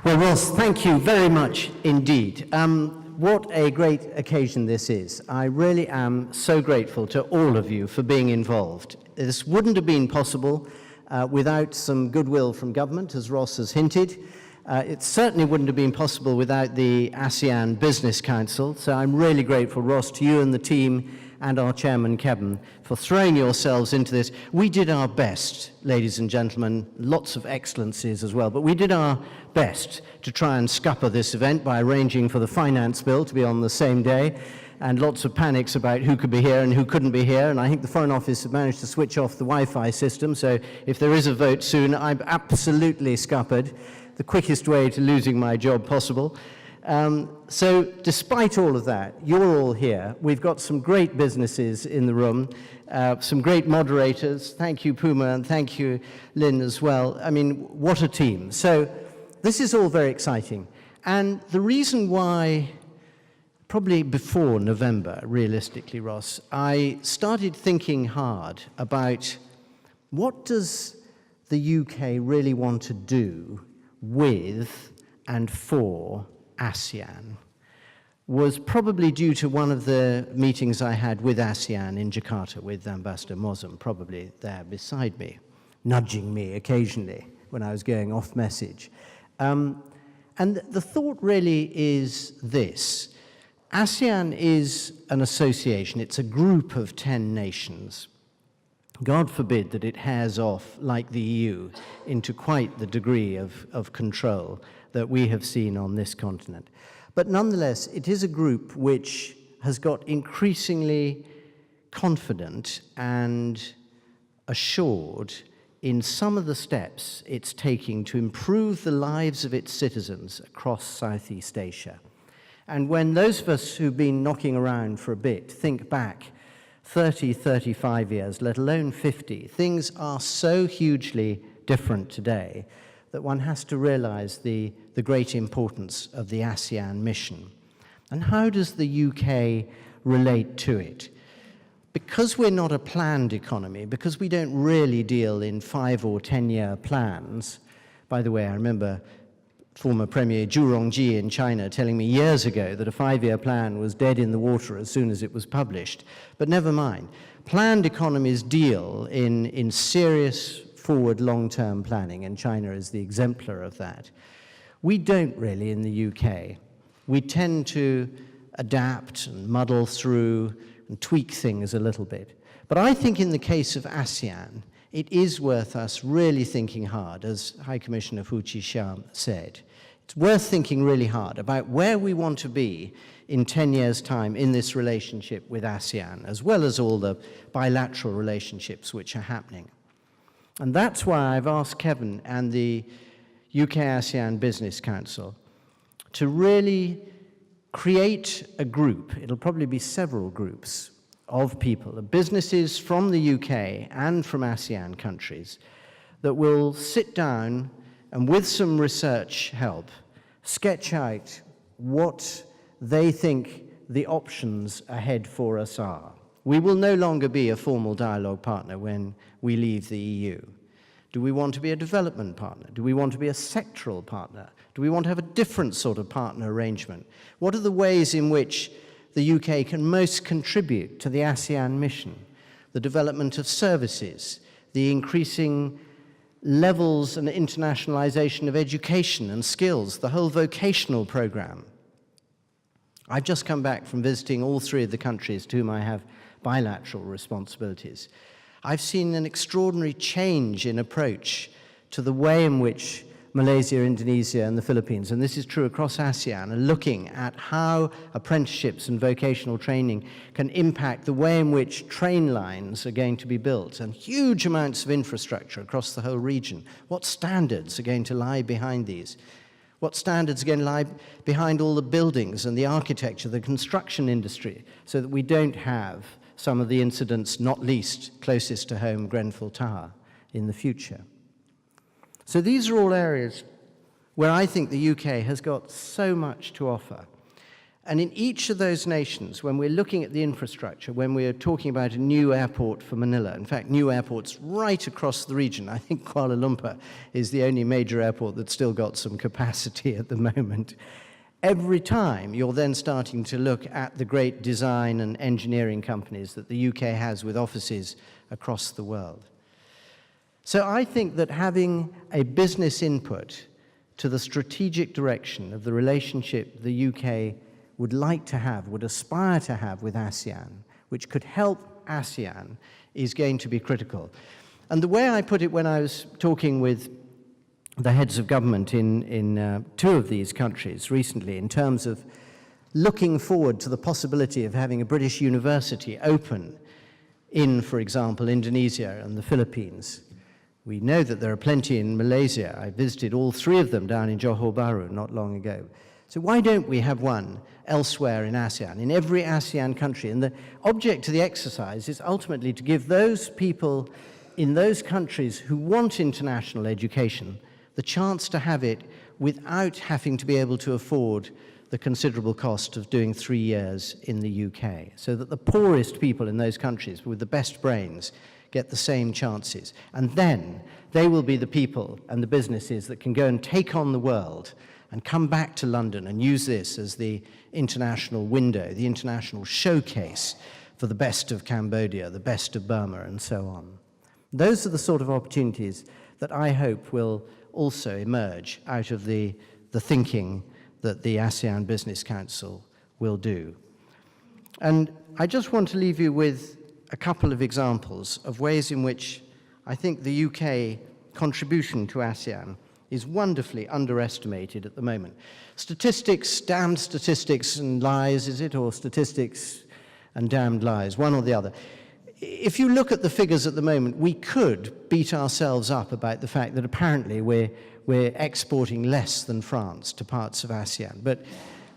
Well, Ross, thank you very much indeed. What a great occasion this is. I really am so grateful to all of you for being involved. This wouldn't have been possible without some goodwill from government, as Ross has hinted. It certainly wouldn't have been possible without the ASEAN Business Council. So I'm really grateful, Ross, to you and the team and our chairman, Kevin, for throwing yourselves into this. We did our best, ladies and gentlemen, lots of excellencies as well, but we did our best to try and scupper this event by arranging for the finance bill to be on the same day, and lots of panics about who could be here and who couldn't be here, and I think the Foreign Office have managed to switch off the Wi-Fi system, so if there is a vote soon, I'm absolutely scuppered, the quickest way to losing my job possible. So despite all of that, you're all here. We've got some great businesses in the room, some great moderators. Thank you, Puma, and thank you, Lynn, as well. I mean, what a team. So this is all very exciting. And the reason why, probably before November, realistically, Ross, I started thinking hard about what does the UK really want to do with and for ASEAN, was probably due to one of the meetings I had with ASEAN in Jakarta with Ambassador Mozum, probably there beside me, nudging me occasionally when I was going off message. And the thought really is this. ASEAN is an association, it's a group of 10 nations. God forbid that it hairs off, like the EU, into quite the degree of control that we have seen on this continent. But nonetheless, it is a group which has got increasingly confident and assured in some of the steps it's taking to improve the lives of its citizens across Southeast Asia. And when those of us who've been knocking around for a bit think back 30, 35 years, let alone 50, things are so hugely different today that one has to realize the great importance of the ASEAN mission. And how does the UK relate to it? Because we're not a planned economy, because we don't really deal in 5 or 10-year plans. By the way, I remember former Premier Zhu Rongji in China telling me years ago that a 5-year plan was dead in the water as soon as it was published. But never mind. Planned economies deal in serious forward long-term planning, and China is the exemplar of that. We don't really in the UK. We tend to adapt and muddle through and tweak things a little bit. But I think in the case of ASEAN, it is worth us really thinking hard, as High Commissioner Fu Qishan said. It's worth thinking really hard about where we want to be in 10 years' time in this relationship with ASEAN, as well as all the bilateral relationships which are happening. And that's why I've asked Kevin and the UK-ASEAN Business Council to really create a group, it'll probably be several groups, of people, of businesses from the UK and from ASEAN countries that will sit down and with some research help, sketch out what they think the options ahead for us are. We will no longer be a formal dialogue partner when we leave the EU. Do we want to be a development partner? Do we want to be a sectoral partner? Do we want to have a different sort of partner arrangement? What are the ways in which the UK can most contribute to the ASEAN mission? The development of services, the increasing levels and internationalization of education and skills, the whole vocational program. I've just come back from visiting all 3 of the countries to whom I have bilateral responsibilities. I've seen an extraordinary change in approach to the way in which Malaysia, Indonesia, and the Philippines, and this is true across ASEAN, are looking at how apprenticeships and vocational training can impact the way in which train lines are going to be built, and huge amounts of infrastructure across the whole region. What standards are going to lie behind these? What standards are going to lie behind all the buildings and the architecture, the construction industry, so that we don't have some of the incidents, not least closest to home, Grenfell Tower, in the future. So these are all areas where I think the UK has got so much to offer. And in each of those nations, when we're looking at the infrastructure, when we're talking about a new airport for Manila, in fact, new airports right across the region, I think Kuala Lumpur is the only major airport that's still got some capacity at the moment. Every time you're then starting to look at the great design and engineering companies that the UK has with offices across the world. So I think that having a business input to the strategic direction of the relationship the UK would like to have, would aspire to have with ASEAN, which could help ASEAN, is going to be critical. And the way I put it when I was talking with the heads of government in two of these countries recently, in terms of looking forward to the possibility of having a British university open in, for example, Indonesia and the Philippines. We know that there are plenty in Malaysia. I visited all three of them down in Johor Bahru not long ago. So why don't we have one elsewhere in ASEAN, in every ASEAN country? And the object of the exercise is ultimately to give those people in those countries who want international education the chance to have it without having to be able to afford the considerable cost of doing 3 years in the UK, so that the poorest people in those countries with the best brains get the same chances. And then they will be the people and the businesses that can go and take on the world and come back to London and use this as the international window, the international showcase for the best of Cambodia, the best of Burma, and so on. Those are the sort of opportunities that I hope will also emerge out of the thinking that the ASEAN Business Council will do. And I just want to leave you with a couple of examples of ways in which I think the UK contribution to ASEAN is wonderfully underestimated at the moment. Statistics, damned statistics and lies, is it? Or statistics and damned lies, one or the other. If you look at the figures at the moment, we could beat ourselves up about the fact that apparently we're exporting less than France to parts of ASEAN. But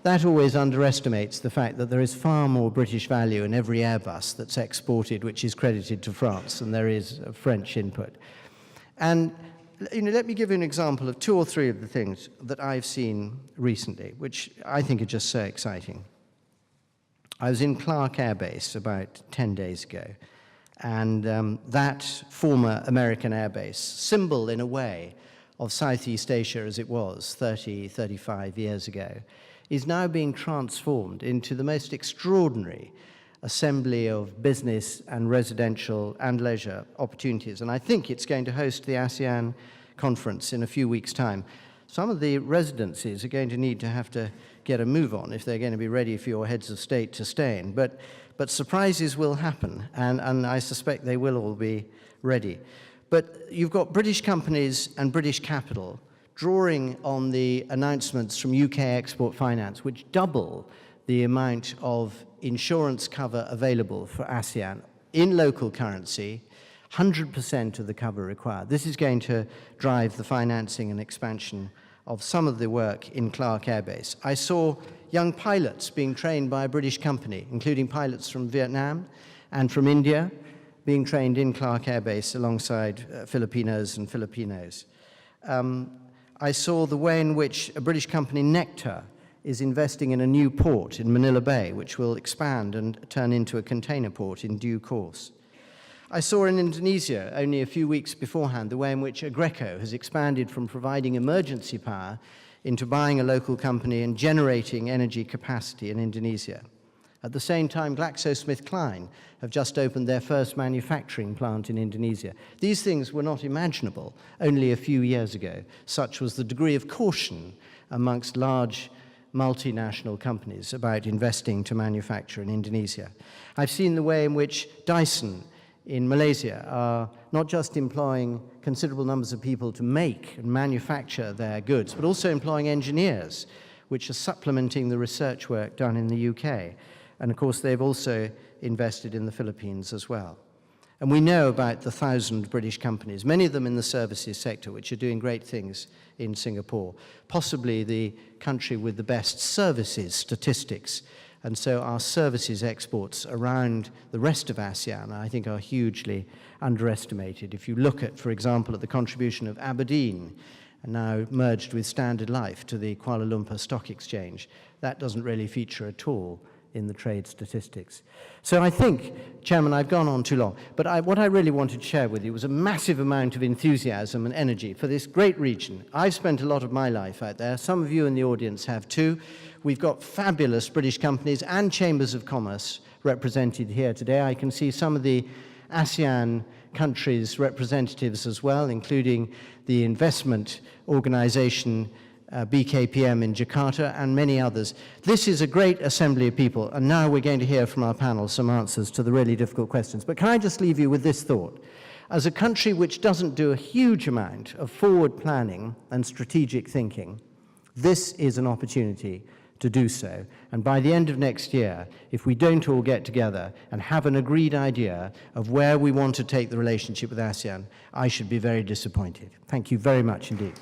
that always underestimates the fact that there is far more British value in every Airbus that's exported, which is credited to France, than there is a French input. And let me give you an example of 2 or 3 of the things that I've seen recently, which I think are just so exciting. I was in Clark Air Base about 10 days ago, and that former American air base, symbol in a way of Southeast Asia as it was 30, 35 years ago, is now being transformed into the most extraordinary assembly of business and residential and leisure opportunities. And I think it's going to host the ASEAN conference in a few weeks' time. Some of the residencies are going to have to get a move on if they're going to be ready for your heads of state to stay in. But surprises will happen, and I suspect they will all be ready. But you've got British companies and British capital drawing on the announcements from UK Export Finance, which double the amount of insurance cover available for ASEAN in local currency, 100% of the cover required. This is going to drive the financing and expansion of some of the work in Clark Air Base. I saw young pilots being trained by a British company, including pilots from Vietnam and from India, being trained in Clark Air Base alongside Filipinos and Filipinos. I saw the way in which a British company, Nectar, is investing in a new port in Manila Bay, which will expand and turn into a container port in due course. I saw in Indonesia, only a few weeks beforehand, the way in which Aggreko has expanded from providing emergency power into buying a local company and generating energy capacity in Indonesia. At the same time, GlaxoSmithKline have just opened their first manufacturing plant in Indonesia. These things were not imaginable only a few years ago. Such was the degree of caution amongst large multinational companies about investing to manufacture in Indonesia. I've seen the way in which Dyson in Malaysia are not just employing considerable numbers of people to make and manufacture their goods, but also employing engineers, which are supplementing the research work done in the UK. And of course, they've also invested in the Philippines as well. And we know about the 1,000 British companies, many of them in the services sector, which are doing great things in Singapore, possibly the country with the best services statistics. And so our services exports around the rest of ASEAN, I think, are hugely underestimated. If you look at, for example, at the contribution of Aberdeen now merged with Standard Life to the Kuala Lumpur Stock Exchange. That doesn't really feature at all in the trade statistics. So I think, Chairman, I've gone on too long, but what I really wanted to share with you was a massive amount of enthusiasm and energy for this great region. I've spent a lot of my life out there. Some of you in the audience have too. We've got fabulous British companies and chambers of commerce represented here today. I can see some of the ASEAN countries' representatives as well, including the investment organization BKPM in Jakarta and many others. This is a great assembly of people, and now we're going to hear from our panel some answers to the really difficult questions. But can I just leave you with this thought? As a country which doesn't do a huge amount of forward planning and strategic thinking, this is an opportunity to do so. And by the end of next year, if we don't all get together and have an agreed idea of where we want to take the relationship with ASEAN, I should be very disappointed. Thank you very much indeed.